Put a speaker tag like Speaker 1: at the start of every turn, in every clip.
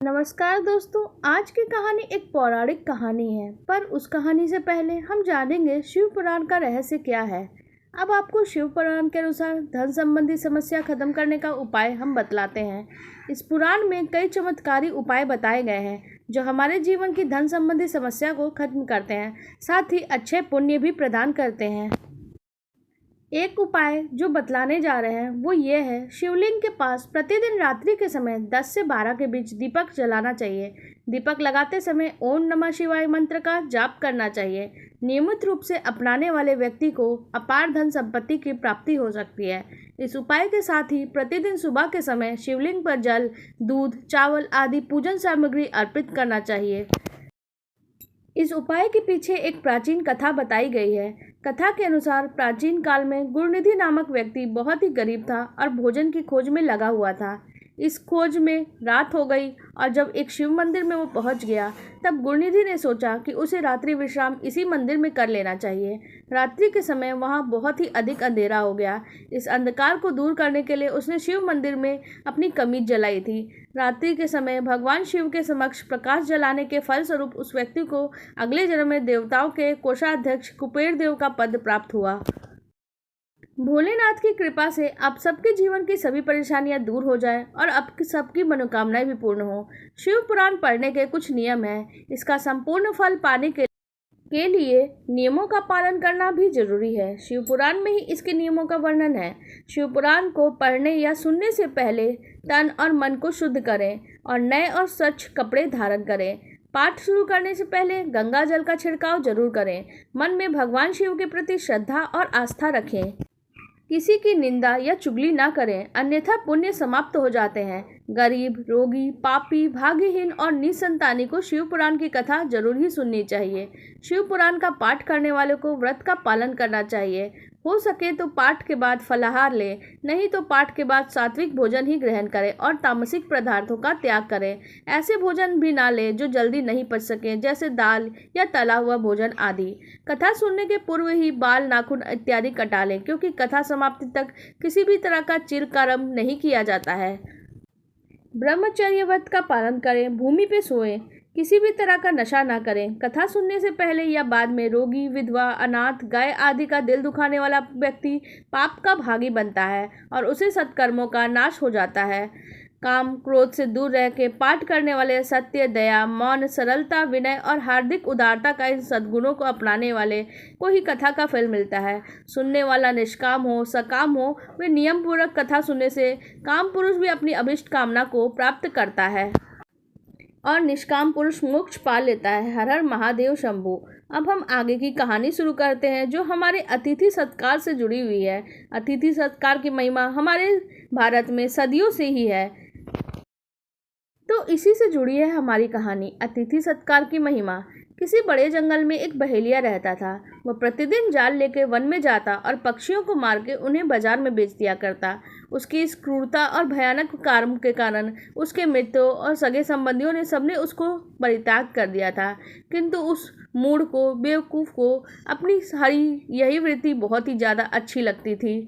Speaker 1: नमस्कार दोस्तों। आज की कहानी एक पौराणिक कहानी है, पर उस कहानी से पहले हम जानेंगे शिव पुराण का रहस्य क्या है। अब आपको शिव पुराण के अनुसार धन संबंधी समस्या खत्म करने का उपाय हम बतलाते हैं। इस पुराण में कई चमत्कारी उपाय बताए गए हैं जो हमारे जीवन की धन संबंधी समस्या को खत्म करते हैं, साथ ही अच्छे पुण्य भी प्रदान करते हैं। एक उपाय जो बतलाने जा रहे हैं वो ये है, शिवलिंग के पास प्रतिदिन रात्रि के समय 10 से 12 के बीच दीपक जलाना चाहिए। दीपक लगाते समय ओम नमः शिवाय मंत्र का जाप करना चाहिए। नियमित रूप से अपनाने वाले व्यक्ति को अपार धन संपत्ति की प्राप्ति हो सकती है। इस उपाय के साथ ही प्रतिदिन सुबह के समय शिवलिंग पर जल, दूध, चावल आदि पूजन सामग्री अर्पित करना चाहिए। इस उपाय के पीछे एक प्राचीन कथा बताई गई है। कथा के अनुसार प्राचीन काल में गुणनिधि नामक व्यक्ति बहुत ही गरीब था और भोजन की खोज में लगा हुआ था। इस खोज में रात हो गई और जब एक शिव मंदिर में वो पहुंच गया, तब गुणनिधि ने सोचा कि उसे रात्रि विश्राम इसी मंदिर में कर लेना चाहिए। रात्रि के समय वहां बहुत ही अधिक अंधेरा हो गया। इस अंधकार को दूर करने के लिए उसने शिव मंदिर में अपनी कमीज जलाई थी। रात्रि के समय भगवान शिव के समक्ष प्रकाश जलाने के फलस्वरूप उस व्यक्ति को अगले जन्म में देवताओं के कोषाध्यक्ष कुबेर देव का पद प्राप्त हुआ। भोलेनाथ की कृपा से आप सबके जीवन की सभी परेशानियां दूर हो जाए और अब सबकी मनोकामनाएं भी पूर्ण हो। शिव पुराण पढ़ने के कुछ नियम हैं। इसका संपूर्ण फल पाने के लिए नियमों का पालन करना भी जरूरी है। शिव पुराण में ही इसके नियमों का वर्णन है। शिव पुराण को पढ़ने या सुनने से पहले तन और मन को शुद्ध करें और नए और स्वच्छ कपड़े धारण करें। पाठ शुरू करने से पहले गंगा जल का छिड़काव जरूर करें। मन में भगवान शिव के प्रति श्रद्धा और आस्था रखें। किसी की निंदा या चुगली ना करें, अन्यथा पुण्य समाप्त हो जाते हैं। गरीब, रोगी, पापी, भाग्यहीन और निसंतानी को शिव पुराण की कथा जरूर ही सुननी चाहिए। शिव पुराण का पाठ करने वाले को व्रत का पालन करना चाहिए। हो सके तो पाठ के बाद फलाहार लें, नहीं तो पाठ के बाद सात्विक भोजन ही ग्रहण करें और तामसिक पदार्थों का त्याग करें। ऐसे भोजन भी ना लें जो जल्दी नहीं पच सकें, जैसे दाल या तला हुआ भोजन आदि। कथा सुनने के पूर्व ही बाल, नाखून इत्यादि कटा लें, क्योंकि कथा समाप्ति तक किसी भी तरह का चिरकर्म नहीं किया जाता है। ब्रह्मचर्य व्रत का पालन करें। भूमि पे सोएं। किसी भी तरह का नशा ना करें। कथा सुनने से पहले या बाद में रोगी, विधवा, अनाथ, गाय आदि का दिल दुखाने वाला व्यक्ति पाप का भागी बनता है और उसे सत्कर्मों का नाश हो जाता है। काम क्रोध से दूर रह के पाठ करने वाले सत्य, दया, मौन, सरलता, विनय और हार्दिक उदारता का इन सद्गुणों को अपनाने वाले को ही कथा का फल मिलता है। सुनने वाला निष्काम हो, सकाम हो, वे नियम पूर्वक कथा सुनने से काम पुरुष भी अपनी अभिष्ट कामना को प्राप्त करता है और निष्काम पुरुष मोक्ष पा लेता है। हर हर महादेव शंभू। अब हम आगे की कहानी शुरू करते हैं जो हमारे अतिथि सत्कार से जुड़ी हुई है। अतिथि सत्कार की महिमा हमारे भारत में सदियों से ही है, तो इसी से जुड़ी है हमारी कहानी। अतिथि सत्कार की महिमा। किसी बड़े जंगल में एक बहेलिया रहता था। वह प्रतिदिन जाल लेकर वन में जाता और पक्षियों को मार के उन्हें बाजार में बेच दिया करता। उसकी इस क्रूरता और भयानक कर्म के कारण उसके मित्रों और सगे संबंधियों ने सबने उसको परित्याग कर दिया था, किंतु उस मूढ़ को, बेवकूफ़ को अपनी सारी यही वृत्ति बहुत ही ज़्यादा अच्छी लगती थी।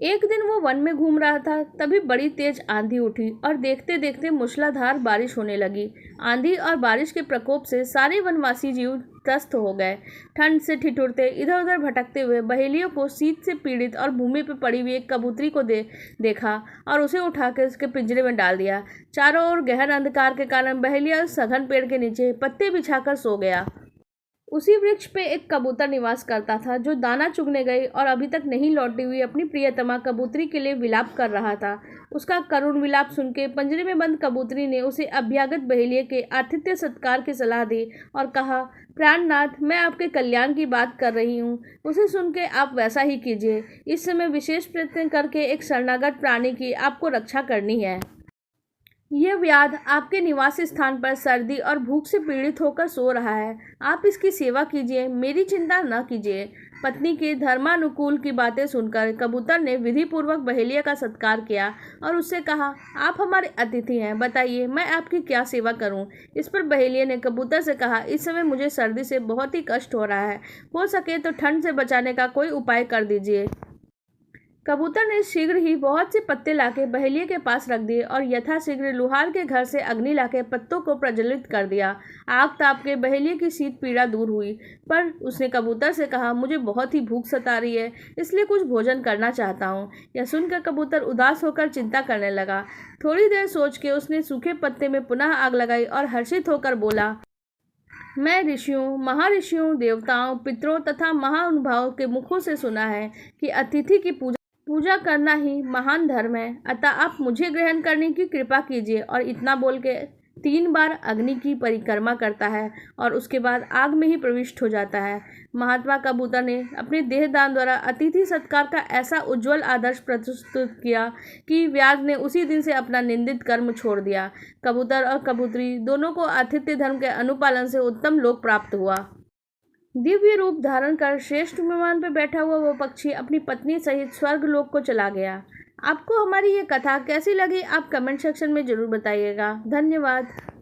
Speaker 1: एक दिन वो वन में घूम रहा था, तभी बड़ी तेज आंधी उठी और देखते देखते मूसलाधार बारिश होने लगी। आंधी और बारिश के प्रकोप से सारे वनवासी जीव त्रस्त हो गए। ठंड से ठिठुरते, इधर उधर भटकते हुए बहेलियों को शीत से पीड़ित और भूमि पर पड़ी हुई एक कबूतरी को देखा और उसे उठाकर उसके पिंजरे में डाल दिया। चारों ओर गहन अंधकार के कारण बहेलिया सघन पेड़ के नीचे पत्ते बिछाकर सो गया। उसी वृक्ष पे एक कबूतर निवास करता था जो दाना चुगने गई और अभी तक नहीं लौटी हुई अपनी प्रियतमा कबूतरी के लिए विलाप कर रहा था। उसका करुण विलाप सुन के पिंजरे में बंद कबूतरी ने उसे अभ्यागत बहेलिये के आतिथ्य सत्कार की सलाह दी और कहा, प्राणनाथ, मैं आपके कल्याण की बात कर रही हूँ, उसे सुन के आप वैसा ही कीजिए। इस समय विशेष प्रयत्न करके एक शरणागत प्राणी की आपको रक्षा करनी है। यह व्याध आपके निवास स्थान पर सर्दी और भूख से पीड़ित होकर सो रहा है। आप इसकी सेवा कीजिए, मेरी चिंता न कीजिए। पत्नी की धर्मानुकूल की बातें सुनकर कबूतर ने विधि पूर्वक बहेलिया का सत्कार किया और उससे कहा, आप हमारे अतिथि हैं, बताइए मैं आपकी क्या सेवा करूं। इस पर बहेलिया ने कबूतर से कहा, इस समय मुझे सर्दी से बहुत ही कष्ट हो रहा है, हो सके तो ठंड से बचाने का कोई उपाय कर दीजिए। कबूतर ने शीघ्र ही बहुत से पत्ते लाके बहेलिये के पास रख दिए और यथाशीघ्र लुहार के घर से अग्नि लाके पत्तों को प्रज्वलित कर दिया। आग ताप के बहेलिये की शीत पीड़ा दूर हुई, पर उसने कबूतर से कहा, मुझे बहुत ही भूख सता रही है, इसलिए कुछ भोजन करना चाहता हूँ। यह सुनकर कबूतर उदास होकर चिंता करने लगा। थोड़ी देर सोच के उसने सूखे पत्ते में पुनः आग लगाई और हर्षित होकर बोला, मैं ऋषियों, महर्षियों, देवताओं, पितरों तथा महानुभावों के मुखों से सुना है कि अतिथि की पूजा करना ही महान धर्म है, अतः आप मुझे ग्रहण करने की कृपा कीजिए। और इतना बोल के 3 बार अग्नि की परिक्रमा करता है और उसके बाद आग में ही प्रविष्ट हो जाता है। महात्मा कबूतर ने अपने देहदान द्वारा अतिथि सत्कार का ऐसा उज्जवल आदर्श प्रस्तुत किया कि व्यास ने उसी दिन से अपना निंदित कर्म छोड़ दिया। कबूतर और कबूतरी दोनों को आतिथ्य धर्म के अनुपालन से उत्तम लोक प्राप्त हुआ। दिव्य रूप धारण कर श्रेष्ठ विमान पर बैठा हुआ वो पक्षी अपनी पत्नी सहित स्वर्ग लोक को चला गया। आपको हमारी ये कथा कैसी लगी, आप कमेंट सेक्शन में जरूर बताइएगा। धन्यवाद।